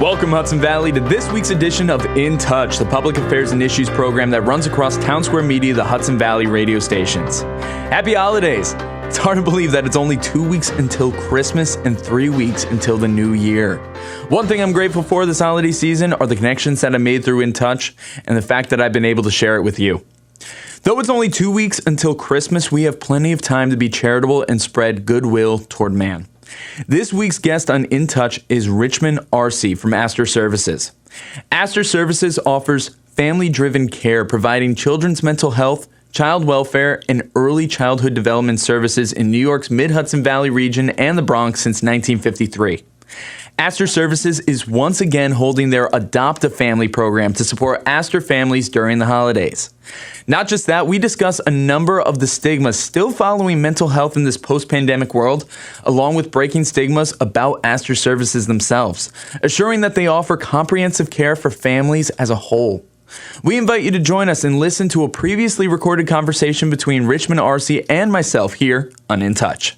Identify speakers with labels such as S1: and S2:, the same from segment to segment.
S1: Welcome, Hudson Valley, to this week's edition of In Touch, the public affairs and issues program that runs across Townsquare Media, the Hudson Valley radio stations. Happy holidays! It's hard to believe that it's only 2 weeks until Christmas and 3 weeks until the new year. One thing I'm grateful for this holiday season are the connections that I made through In Touch and the fact that I've been able to share it with you. Though it's only 2 weeks until Christmas, we have plenty of time to be charitable and spread goodwill toward man. This week's guest on In Touch is Richmond Arce from Astor Services. Astor Services offers family-driven care, providing children's mental health, child welfare, and early childhood development services in New York's Mid-Hudson Valley region and the Bronx since 1953. Astor Services is once again holding their Adopt a Family program to support Astor families during the holidays. Not just that, we discuss a number of the stigmas still following mental health in this post-pandemic world, along with breaking stigmas about Astor Services themselves, assuring that they offer comprehensive care for families as a whole. We invite you to join us and listen to a previously recorded conversation between Richmond Arce and myself here on In Touch.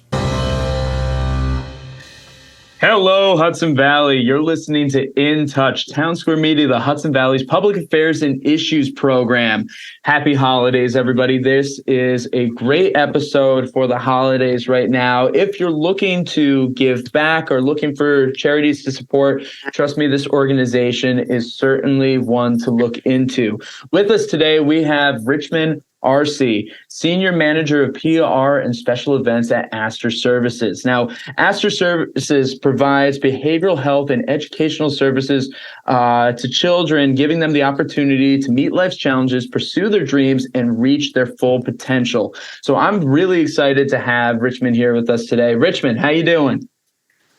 S1: Hello, Hudson Valley. You're listening to In Touch, Townsquare Media, the Hudson Valley's public affairs and issues program. Happy holidays, everybody. This is a great episode for the holidays right now. If you're looking to give back or looking for charities to support, trust me, this organization is certainly one to look into. With us today, we have Richmond Arce, Senior Manager of PR and Special Events at Astor Services. Now, Astor Services provides behavioral health and educational services to children, giving them the opportunity to meet life's challenges, pursue their dreams, and reach their full potential. So I'm really excited to have Richmond here with us today. Richmond, how you doing?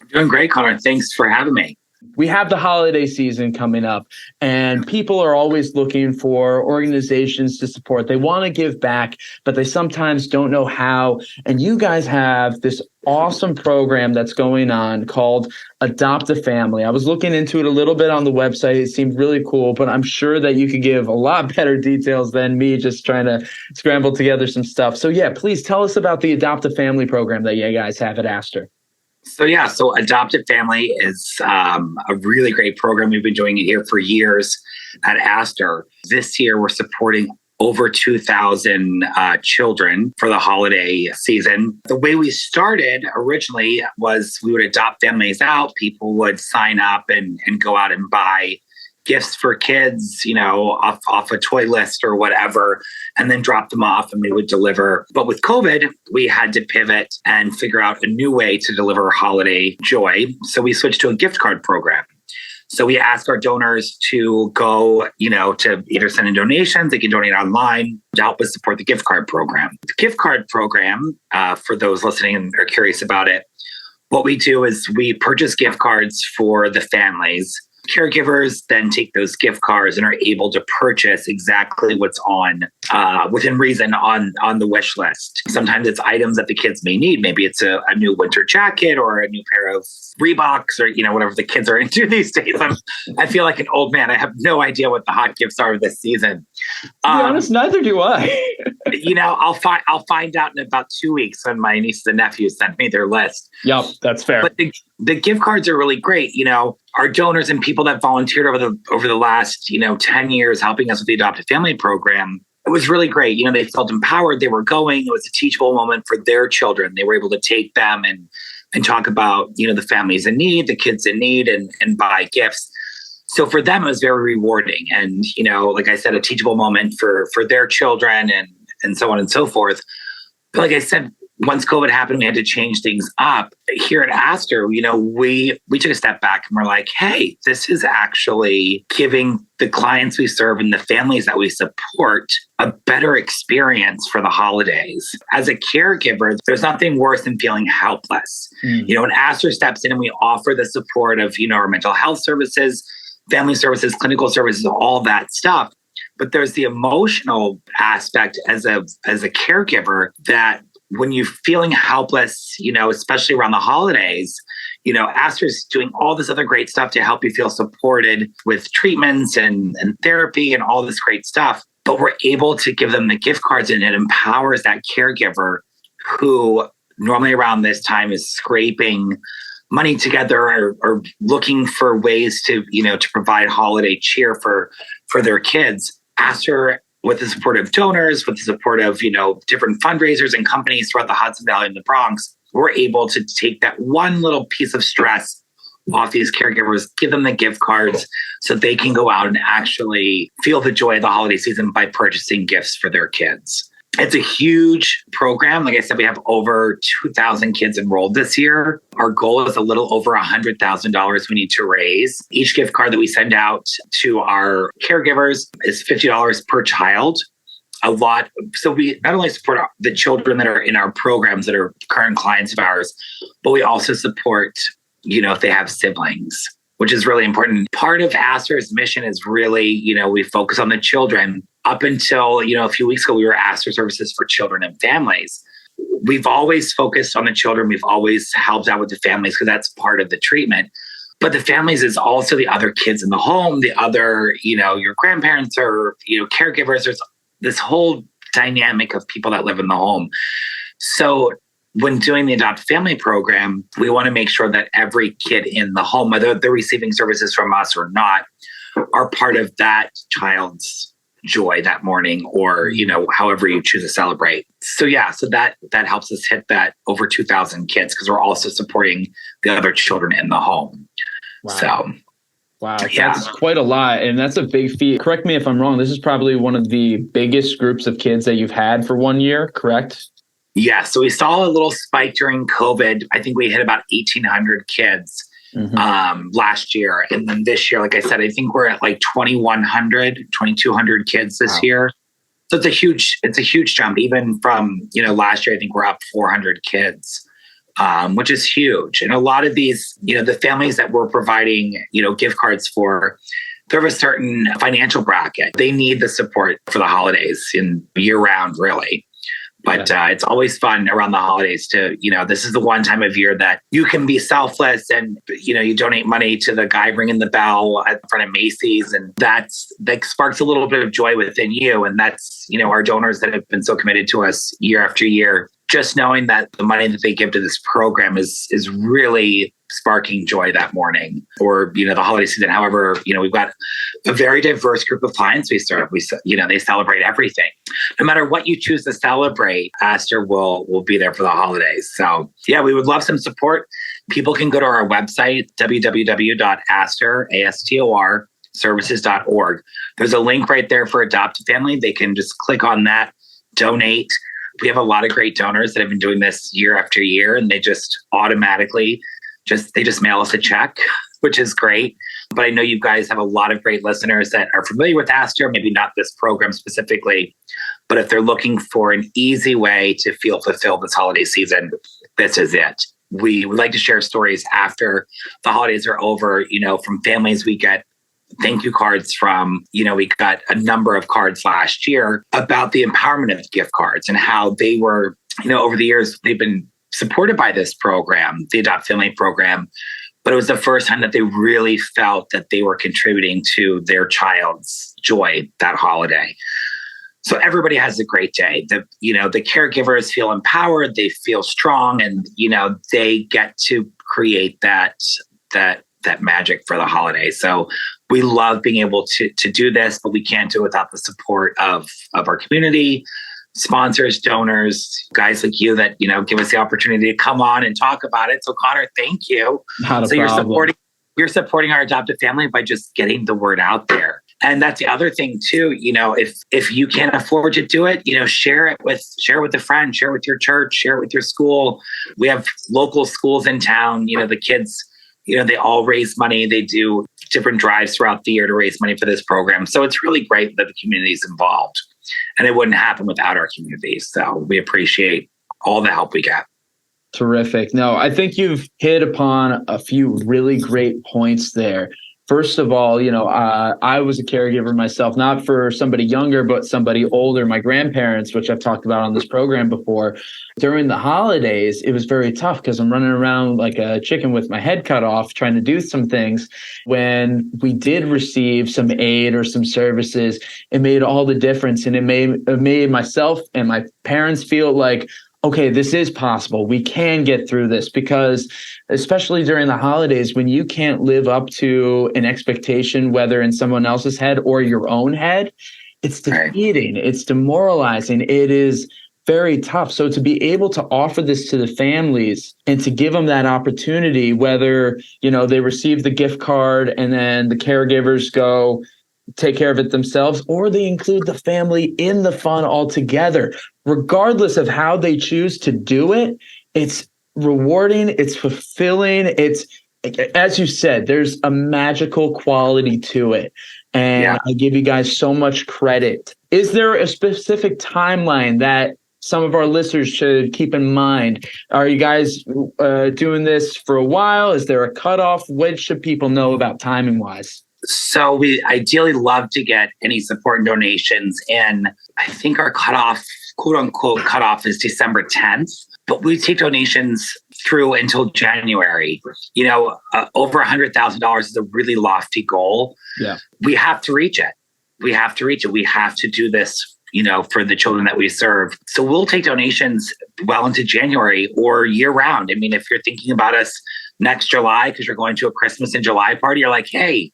S2: I'm doing great, Connor. Thanks for having me.
S1: We have the holiday season coming up, and people are always looking for organizations to support. They want to give back, but they sometimes don't know how. And you guys have this awesome program that's going on called Adopt a Family. I was looking into it a little bit on the website. It seemed really cool, but I'm sure that you could give a lot better details than me just trying to scramble together some stuff. So yeah, please tell us about the Adopt a Family program that you guys have at Astor.
S2: So Adopt a Family is a really great program. We've been doing it here for years at Astor. This year, we're supporting over 2,000 children for the holiday season. The way we started originally was we would adopt families out. People would sign up and go out and buy gifts for kids, off a toy list or whatever, and then drop them off and we would deliver. But with COVID, we had to pivot and figure out a new way to deliver holiday joy. So we switched to a gift card program. So we ask our donors to go, to either send in donations, they can donate online to help us support the gift card program. The gift card program, for those listening and are curious about it, what we do is we purchase gift cards for the families. Caregivers then take those gift cards and are able to purchase exactly what's on, within reason, on the wish list. Sometimes it's items that the kids may need. Maybe it's a new winter jacket or a new pair of Reeboks or, whatever the kids are into these days. I feel like an old man. I have no idea what the hot gifts are this season.
S1: To be honest, neither do I.
S2: I'll find out in about 2 weeks when my nieces and nephews send me their list.
S1: Yep, that's fair.
S2: But the gift cards are really great. Our donors and people that volunteered over the last 10 years helping us with the Adopt a Family program, it was really great. They felt empowered. They were going. It was a teachable moment for their children. They were able to take them and talk about the families in need, the kids in need, and buy gifts. So for them, it was very rewarding. And like I said, a teachable moment for their children and so on and so forth. But like I said, once COVID happened, we had to change things up. Here at Astor, we took a step back and we're like, hey, this is actually giving the clients we serve and the families that we support a better experience for the holidays. As a caregiver, there's nothing worse than feeling helpless. When Astor steps in and we offer the support of, our mental health services, family services, clinical services, all that stuff. But there's the emotional aspect as a caregiver that when you're feeling helpless, especially around the holidays, Astor's doing all this other great stuff to help you feel supported with treatments and therapy and all this great stuff. But we're able to give them the gift cards and it empowers that caregiver who normally around this time is scraping money together or looking for ways to, to provide holiday cheer for their kids. Astor, with the support of donors, with the support of, different fundraisers and companies throughout the Hudson Valley and the Bronx, we're able to take that one little piece of stress off these caregivers, give them the gift cards so they can go out and actually feel the joy of the holiday season by purchasing gifts for their kids. It's a huge program. Like I said, we have over 2,000 kids enrolled this year. Our goal is a little over $100,000 we need to raise. Each gift card that we send out to our caregivers is $50 per child. A lot. So we not only support the children that are in our programs that are current clients of ours, but we also support, if they have siblings, which is really important. Part of Astor's mission is really, we focus on the children. Up until, a few weeks ago, we were Astor Services for Children and Families. We've always focused on the children. We've always helped out with the families because that's part of the treatment. But the families is also the other kids in the home, the other, your grandparents or, caregivers. There's this whole dynamic of people that live in the home. So when doing the Adopt Family program, we want to make sure that every kid in the home, whether they're receiving services from us or not, are part of that child's joy that morning or, however you choose to celebrate. So that helps us hit that over 2,000 kids because we're also supporting the other children in the home.
S1: Wow. Wow, that's quite a lot. And that's a big feat. Correct me if I'm wrong. This is probably one of the biggest groups of kids that you've had for 1 year, correct?
S2: Yeah. So we saw a little spike during COVID. I think we hit about 1,800 kids last year. And then this year, like I said, I think we're at like 2,100, 2,200 kids this year. So it's a huge jump. Even from, last year, I think we're up 400 kids. Which is huge. And a lot of these, the families that we're providing, gift cards for, they're of a certain financial bracket. They need the support for the holidays and year round, really. But it's always fun around the holidays to, this is the one time of year that you can be selfless and, you donate money to the guy ringing the bell at front of Macy's. And that sparks a little bit of joy within you. And that's, our donors that have been so committed to us year after year. Just knowing that the money that they give to this program is really sparking joy that morning or, the holiday season. However, we've got a very diverse group of clients we serve. They celebrate everything. No matter what you choose to celebrate, Astor will be there for the holidays. So we would love some support. People can go to our website, www.astorservices.org. There's a link right there for Adopt a Family. They can just click on that, donate. We have a lot of great donors that have been doing this year after year, and they just automatically mail us a check, which is great. But I know you guys have a lot of great listeners that are familiar with Astor, maybe not this program specifically, but if they're looking for an easy way to feel fulfilled this holiday season, this is it. We would like to share stories after the holidays are over, from families we get thank you cards from, we got a number of cards last year about the empowerment of gift cards and how they were, over the years, they've been supported by this program, the Adopt Family program, but it was the first time that they really felt that they were contributing to their child's joy that holiday. So everybody has a great day. The caregivers feel empowered, they feel strong, and, they get to create that magic for the holiday. So we love being able to do this, but we can't do it without the support of our community, sponsors, donors, guys like you that, give us the opportunity to come on and talk about it. So Connor, thank you.
S1: Not a problem.
S2: You're supporting our adoptive family by just getting the word out there. And that's the other thing too, if you can't afford to do it, share it with a friend, share it with your church, share it with your school. We have local schools in town, the kids, they all raise money. They do different drives throughout the year to raise money for this program. So it's really great that the community is involved, and it wouldn't happen without our community. So we appreciate all the help we get.
S1: Terrific. No, I think you've hit upon a few really great points there. First of all, I was a caregiver myself, not for somebody younger, but somebody older, my grandparents, which I've talked about on this program before. During the holidays, it was very tough because I'm running around like a chicken with my head cut off, trying to do some things. When we did receive some aid or some services, it made all the difference. And it made myself and my parents feel like, okay, this is possible. We can get through this, because especially during the holidays, when you can't live up to an expectation, whether in someone else's head or your own head, it's defeating, it's demoralizing. It is very tough. So to be able to offer this to the families and to give them that opportunity, whether, they receive the gift card and then the caregivers go take care of it themselves, or they include the family in the fun altogether, regardless of how they choose to do it, it's rewarding, it's fulfilling. It's, as you said, there's a magical quality to it. And I give you guys so much credit. Is there a specific timeline that some of our listeners should keep in mind? Are you guys doing this for a while? Is there a cutoff? What should people know about timing wise?
S2: So we ideally love to get any support and donations in. I think our cutoff, quote unquote, cutoff is December 10th, but we take donations through until January. Over $100,000 is a really lofty goal. Yeah. We have to reach it. We have to do this, for the children that we serve. So we'll take donations well into January or year round. I mean, if you're thinking about us next July, because you're going to a Christmas in July party, you're like, hey,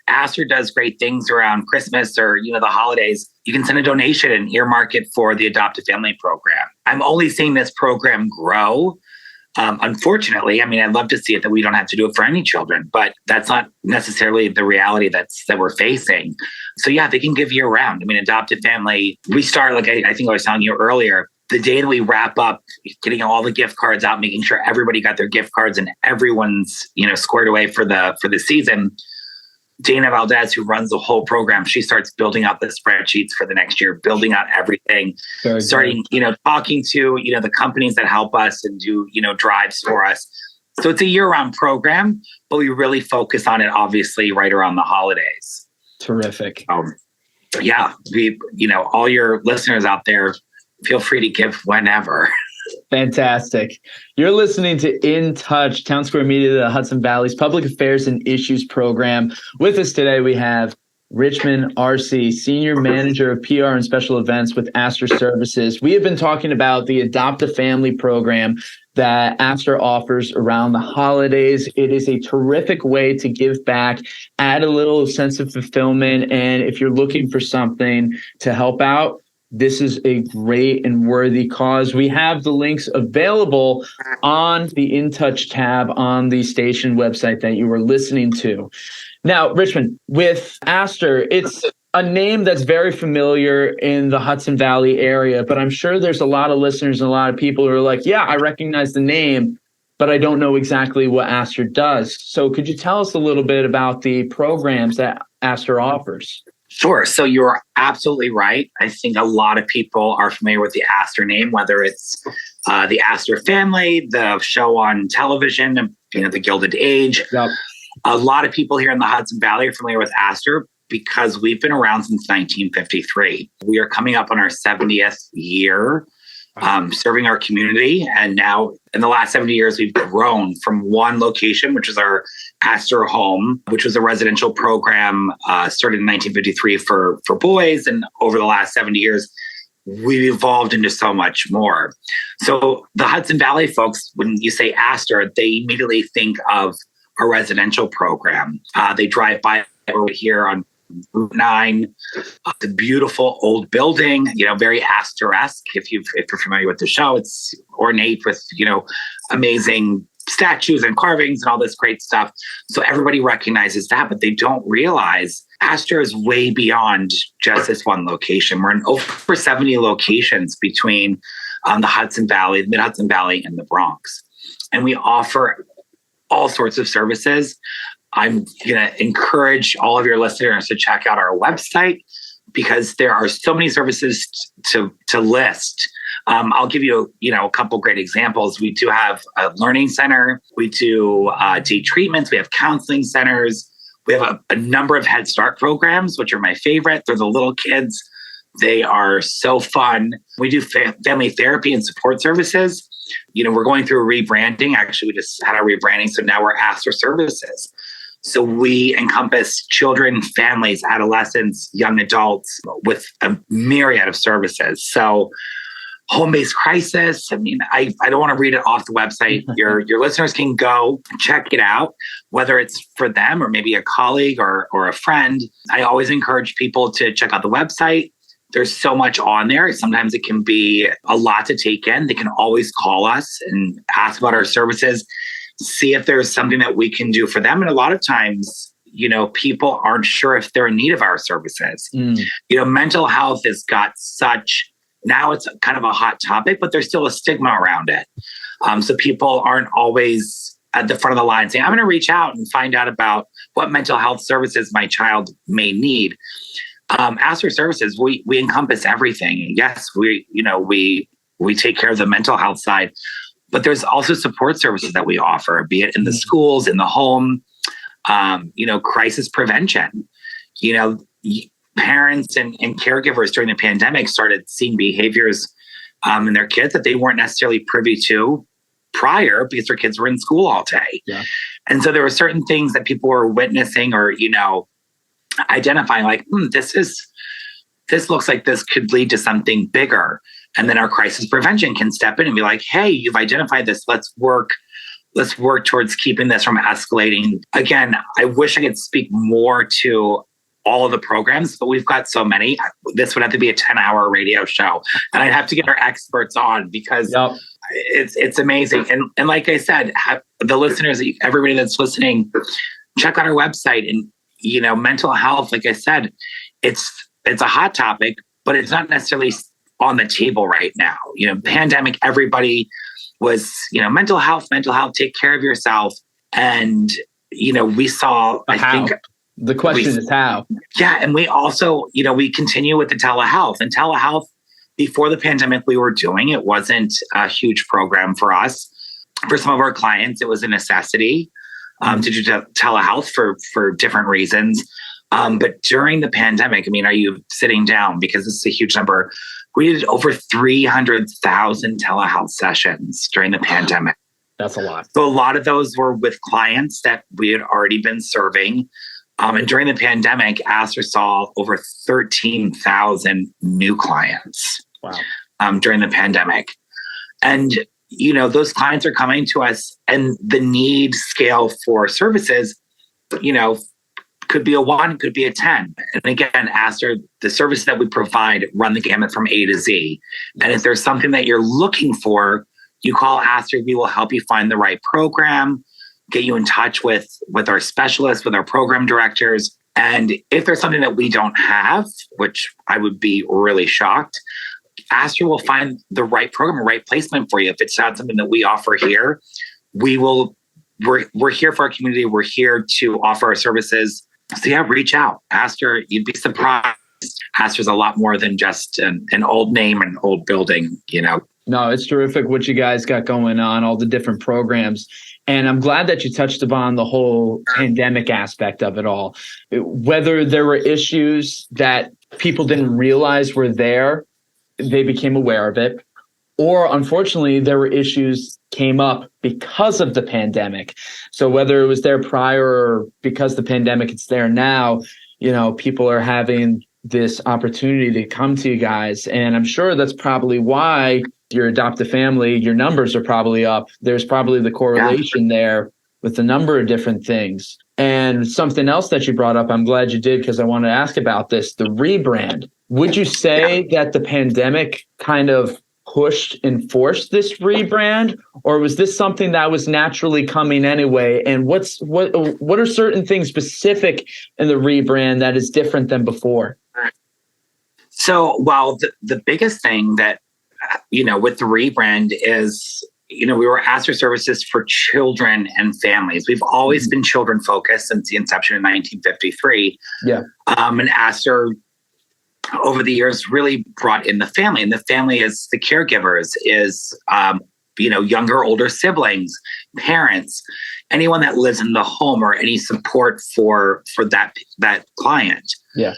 S2: Astor does great things around Christmas or, the holidays. You can send a donation and earmark it for the Adopt a Family program. I'm only seeing this program grow. Unfortunately, I mean, I'd love to see it that we don't have to do it for any children, but that's not necessarily the reality that we're facing. So yeah, they can give year round. I mean, Adopt a Family, we start, like I think I was telling you earlier, the day that we wrap up getting all the gift cards out, making sure everybody got their gift cards and everyone's, squared away for the season. Dana Valdez, who runs the whole program, she starts building out the spreadsheets for the next year, building out everything, starting, talking to, the companies that help us and do, drives for us. So it's a year-round program, but we really focus on it, obviously, right around the holidays.
S1: Terrific.
S2: Yeah, we, all your listeners out there, feel free to give whenever.
S1: Fantastic. You're listening to In Touch, Townsquare Media, the Hudson Valley's Public Affairs and Issues program. With us today, we have Richmond Arce, Senior Manager of PR and Special Events with Astor Services. We have been talking about the Adopt a Family program that Astor offers around the holidays. It is a terrific way to give back, add a little sense of fulfillment, and if you're looking for something to help out, this is a great and worthy cause. We have the links available on the In Touch tab on the station website that you were listening to. Now, Richmond, with Astor, it's a name that's very familiar in the Hudson Valley area, but I'm sure there's a lot of listeners and a lot of people who are like, yeah, I recognize the name, but I don't know exactly what Astor does. So could you tell us a little bit about the programs that Astor offers?
S2: Sure. So you're absolutely right. I think a lot of people are familiar with the Astor name, whether it's the Astor Family, the show on television, the Gilded Age. Yep. A lot of people here in the Hudson Valley are familiar with Astor because we've been around since 1953. We are coming up on our 70th year serving our community. And now in the last 70 years, we've grown from one location, which is our Astor Home, which was a residential program started in 1953 for boys. And over the last 70 years, we've evolved into so much more. So the Hudson Valley folks, when you say Astor, they immediately think of a residential program. They drive by over here on Route 9, the beautiful old building, very Astor-esque. If you're familiar with the show, it's ornate with, amazing statues and carvings and all this great stuff. So everybody recognizes that, but they don't realize Astor is way beyond just this one location. We're in over 70 locations between the Hudson Valley, the Mid-Hudson Valley, and the Bronx. And we offer all sorts of services. I'm going to encourage all of your listeners to check out our website because there are so many services to list. I'll give you, a couple great examples. We do have a learning center. We do day treatments. We have counseling centers. We have a number of Head Start programs, which are my favorite. They're the little kids. They are so fun. We do family therapy and support services. We're going through a rebranding. Actually, we just had our rebranding. So now we're Astor Services. So we encompass children, families, adolescents, young adults with a myriad of services. So home-based crisis. I mean, I don't want to read it off the website. Your listeners can go check it out, whether it's for them or maybe a colleague or a friend. I always encourage people to check out the website. There's so much on there. Sometimes it can be a lot to take in. They can always call us and ask about our services, see if there's something that we can do for them. And a lot of times, people aren't sure if they're in need of our services. Mental health has got now it's kind of a hot topic, but there's still a stigma around it. So people aren't always at the front of the line saying, I'm going to reach out and find out about what mental health services my child may need. Astor Services, we encompass everything. Yes, we take care of the mental health side, but there's also support services that we offer, be it in the schools, in the home, crisis prevention. Parents and caregivers during the pandemic started seeing behaviors in their kids that they weren't necessarily privy to prior because their kids were in school all day. Yeah. And so there were certain things that people were witnessing or, identifying like, this looks like this could lead to something bigger. And then our crisis prevention can step in and be like, hey, you've identified this. Let's work towards keeping this from escalating. Again, I wish I could speak more to all of the programs, but we've got so many. This would have to be a 10-hour radio show. And I'd have to get our experts on because it's amazing. And like I said, the listeners, everybody that's listening, check out our website. And, mental health, like I said, it's a hot topic, but it's not necessarily on the table right now. Pandemic, everybody was, mental health, take care of yourself. And, we saw,
S1: The question is how.
S2: Yeah. And we also, we continue with the telehealth. And telehealth, before the pandemic, we were doing, it wasn't a huge program for us. For some of our clients, it was a necessity to do telehealth for different reasons. But during the pandemic, are you sitting down? Because this is a huge number. We did over 300,000 telehealth sessions during the pandemic.
S1: That's a lot.
S2: So a lot of those were with clients that we had already been serving. And during the pandemic, Astor saw over 13,000 new clients. Wow. During the pandemic. And, those clients are coming to us and the need scale for services, could be a 1, could be a 10. And again, Astor, the services that we provide run the gamut from A to Z. And if there's something that you're looking for, you call Astor, we will help you find the right program, get you in touch with our specialists, with our program directors. And if there's something that we don't have, which I would be really shocked, Astor will find the right program, the right placement for you. If it's not something that we offer here, we're here for our community. We're here to offer our services. So yeah, reach out. Astor, you'd be surprised. Astor's a lot more than just an old name and old building,
S1: No, it's terrific what you guys got going on, all the different programs. And I'm glad that you touched upon the whole pandemic aspect of it all. Whether there were issues that people didn't realize were there, they became aware of it. Or unfortunately, there were issues came up because of the pandemic. So whether it was there prior or because the pandemic, it's there now, people are having this opportunity to come to you guys. And I'm sure that's probably why your adoptive family, your numbers are probably up. There's probably the correlation there with a number of different things. And something else that you brought up, I'm glad you did, because I want to ask about this, the rebrand. Would you say that the pandemic kind of pushed and forced this rebrand, or was this something that was naturally coming anyway? And what are certain things specific in the rebrand that is different than before?
S2: So, well, the biggest thing that, with the rebrand is, we were Astor Services for children and families. We've always been children focused since the inception in 1953. Yeah. And Astor, over the years, really brought in the family, and the family is the caregivers, is younger, older siblings, parents, anyone that lives in the home, or any support for that client. Yeah.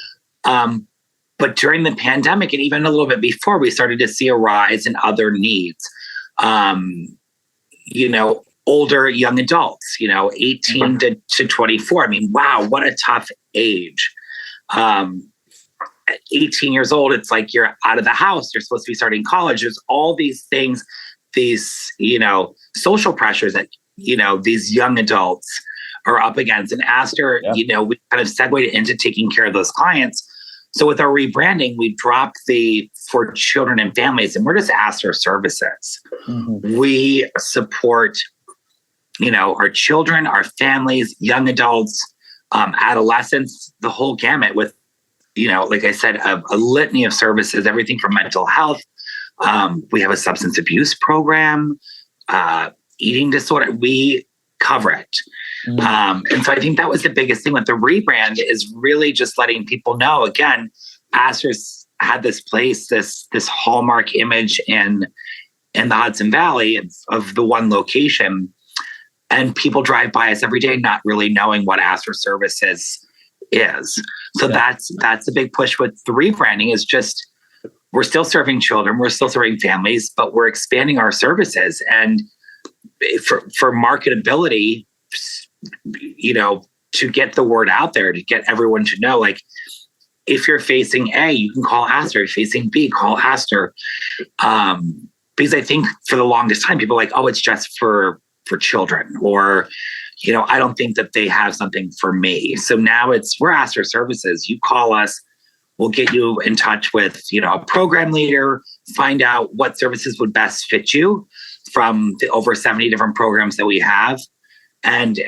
S2: But during the pandemic, and even a little bit before, we started to see a rise in other needs. Older young adults, 18 to 24. Wow, what a tough age. at 18 years old, it's like you're out of the house. You're supposed to be starting college. There's all these things, these, social pressures that, these young adults are up against. And Astor, we kind of segued into taking care of those clients. So with our rebranding, we dropped the for children and families, and we're just Astor Services. Mm-hmm. We support, our children, our families, young adults, adolescents, the whole gamut with, like I said, a litany of services, everything from mental health. We have a substance abuse program, eating disorder. We cover it. Mm-hmm. And so I think that was the biggest thing with the rebrand, is really just letting people know, again, Astor's had this place, this hallmark image in the Hudson Valley of the one location. And people drive by us every day not really knowing what Astor Services is. So that's a big push with the rebranding, is just, we're still serving children, we're still serving families, but we're expanding our services. And for marketability, to get the word out there, to get everyone to know, like, if you're facing A, you can call Astor. If you're facing B, call Astor. Because I think for the longest time, people are like, oh, it's just for children, or, I don't think that they have something for me. So now we're Astor Services. You call us, we'll get you in touch with, a program leader, find out what services would best fit you from the over 70 different programs that we have, and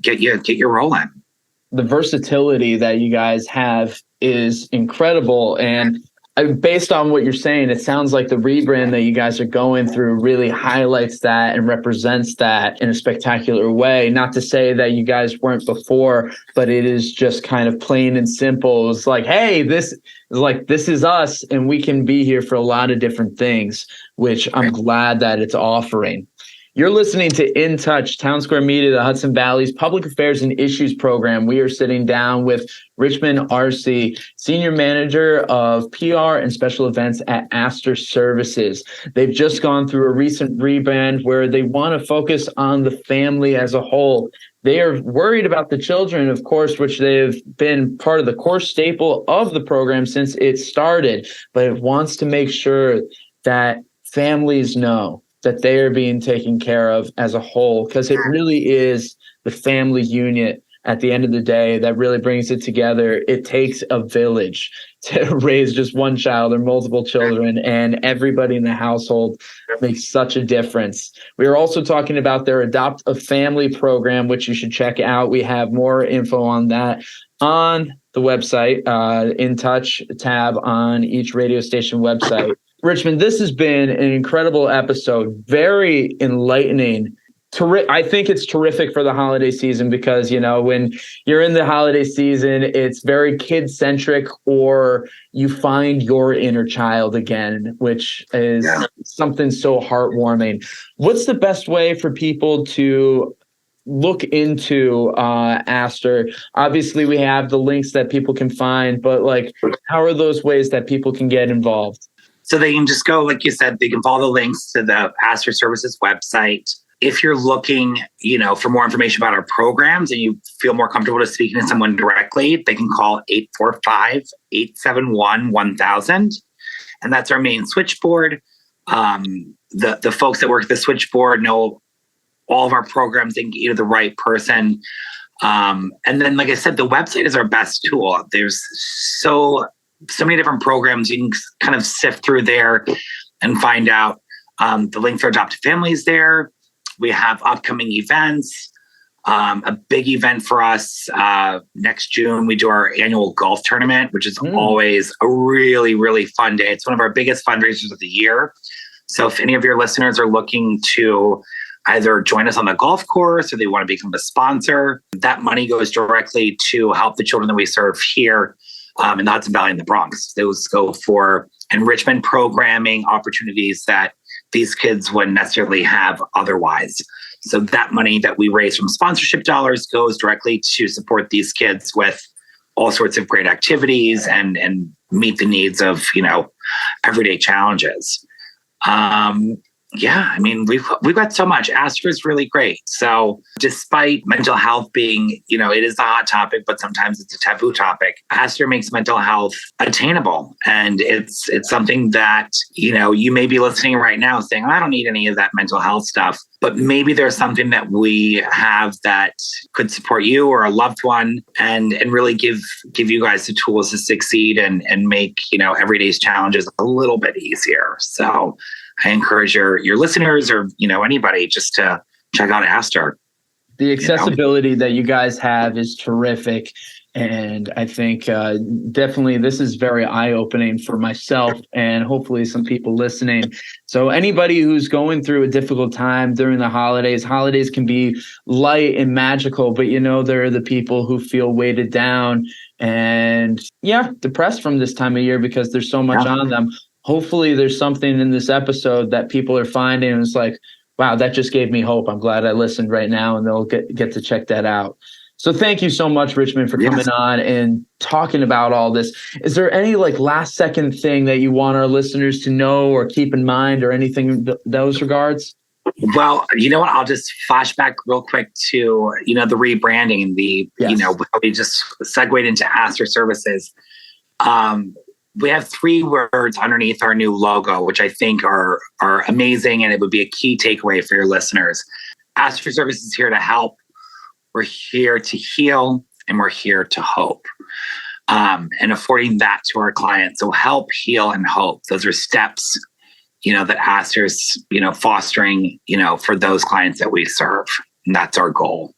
S2: get you rolling.
S3: The versatility that you guys have is incredible. And based on what you're saying, it sounds like the rebrand that you guys are going through really highlights that and represents that in a spectacular way. Not to say that you guys weren't before, but it is just kind of plain and simple. It's like, hey, this is us, and we can be here for a lot of different things, which I'm glad that it's offering. You're listening to In Touch, Townsquare Media, the Hudson Valley's Public Affairs and Issues program. We are sitting down with Richmond Arce, Senior Manager of PR and Special Events at Astor Services. They've just gone through a recent rebrand where they want to focus on the family as a whole. They are worried about the children, of course, which they've been part of the core staple of the program since it started, but it wants to make sure that families know that they are being taken care of as a whole, because it really is the family unit at the end of the day that really brings it together. It takes a village to raise just one child or multiple children, and everybody in the household makes such a difference. We are also talking about their Adopt a Family program, which you should check out. We have more info on that on the website, In Touch tab on each radio station website. Richmond, this has been an incredible episode, very enlightening. I think it's terrific for the holiday season because, when you're in the holiday season, it's very kid-centric, or you find your inner child again, which is something so heartwarming. What's the best way for people to look into Astor? Obviously, we have the links that people can find, but how are those ways that people can get involved?
S2: So they can just go, like you said, they can follow the links to the Astor Services website. If you're looking, for more information about our programs and you feel more comfortable to speaking to someone directly, they can call 845-871-1000. And that's our main switchboard. The folks that work at the switchboard know all of our programs. They can get you to the right person. And then, like I said, the website is our best tool. There's so many different programs. You can kind of sift through there and find out. The link for Adopt a Family is there. We have upcoming events. A big event for us next June, we do our annual golf tournament, which is always a really, really fun day. It's one of our biggest fundraisers of the year. So if any of your listeners are looking to either join us on the golf course or they want to become a sponsor, that money goes directly to help the children that we serve here in the Hudson Valley and the Bronx. Those go for enrichment programming opportunities that these kids wouldn't necessarily have otherwise. So that money that we raise from sponsorship dollars goes directly to support these kids with all sorts of great activities and meet the needs of, everyday challenges. Yeah, I mean, we've got so much. Astor is really great. So despite mental health being, it is a hot topic, but sometimes it's a taboo topic. Astor makes mental health attainable. And it's something that, you may be listening right now saying, I don't need any of that mental health stuff. But maybe there's something that we have that could support you or a loved one and really give you guys the tools to succeed and make, everyday's challenges a little bit easier. So I encourage your listeners or, anybody just to check out Astor.
S3: The accessibility that you guys have is terrific. And I think definitely this is very eye-opening for myself and hopefully some people listening. So anybody who's going through a difficult time during the holidays can be light and magical, but there are the people who feel weighted down and depressed from this time of year because there's so much on them. Hopefully there's something in this episode that people are finding and it's like, wow, that just gave me hope. I'm glad I listened right now and they'll get to check that out. So thank you so much, Richmond, for coming on and talking about all this. Is there any last second thing that you want our listeners to know or keep in mind or anything in those regards?
S2: Well, you know what? I'll just flash back real quick to, the rebranding and we just segued into Astor Services. We have 3 words underneath our new logo, which I think are amazing, and it would be a key takeaway for your listeners. Astor Services is here to help. We're here to heal, and we're here to hope, and affording that to our clients. So help, heal, and hope. Those are steps, that Astor's, fostering, for those clients that we serve. And that's our goal.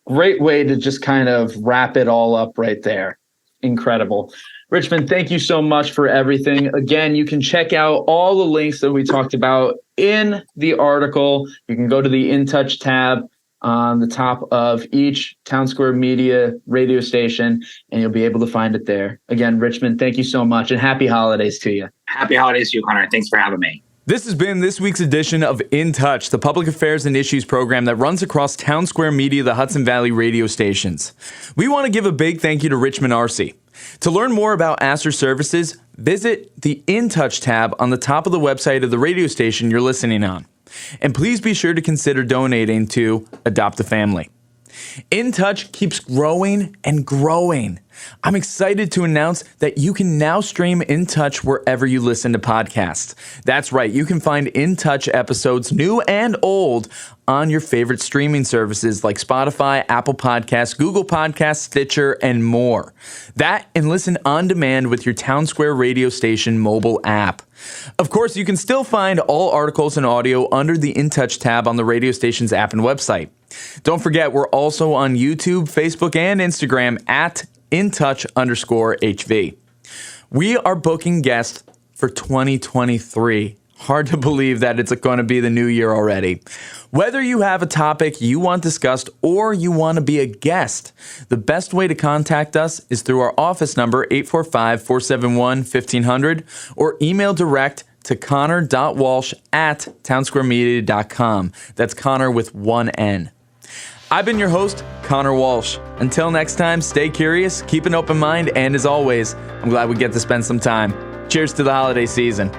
S3: Great way to just kind of wrap it all up right there. Incredible. Richmond, thank you so much for everything. Again, you can check out all the links that we talked about in the article. You can go to the In Touch tab on the top of each Townsquare Media radio station, and you'll be able to find it there. Again, Richmond, thank you so much, and happy holidays to you.
S2: Happy holidays to you, Connor. Thanks for having me.
S1: This has been this week's edition of In Touch, the public affairs and issues program that runs across Townsquare Media, the Hudson Valley radio stations. We want to give a big thank you to Richmond Arce. To learn more about Astor Services, visit the In Touch tab on the top of the website of the radio station you're listening on. And please be sure to consider donating to Adopt a Family. In Touch keeps growing and growing. I'm excited to announce that you can now stream In Touch wherever you listen to podcasts. That's right, you can find In Touch episodes, new and old, on your favorite streaming services like Spotify, Apple Podcasts, Google Podcasts, Stitcher, and more. That and listen on demand with your Townsquare radio station mobile app. Of course, you can still find all articles and audio under the In Touch tab on the radio station's app and website. Don't forget, we're also on YouTube, Facebook, and Instagram at InTouch_HV. We are booking guests for 2023. Hard to believe that it's going to be the new year already. Whether you have a topic you want discussed or you want to be a guest, the best way to contact us is through our office number 845-471-1500 or email direct to connor.walsh@townsquaremedia.com. That's Connor with one N. I've been your host, Connor Walsh. Until next time, stay curious, keep an open mind, and as always, I'm glad we get to spend some time. Cheers to the holiday season.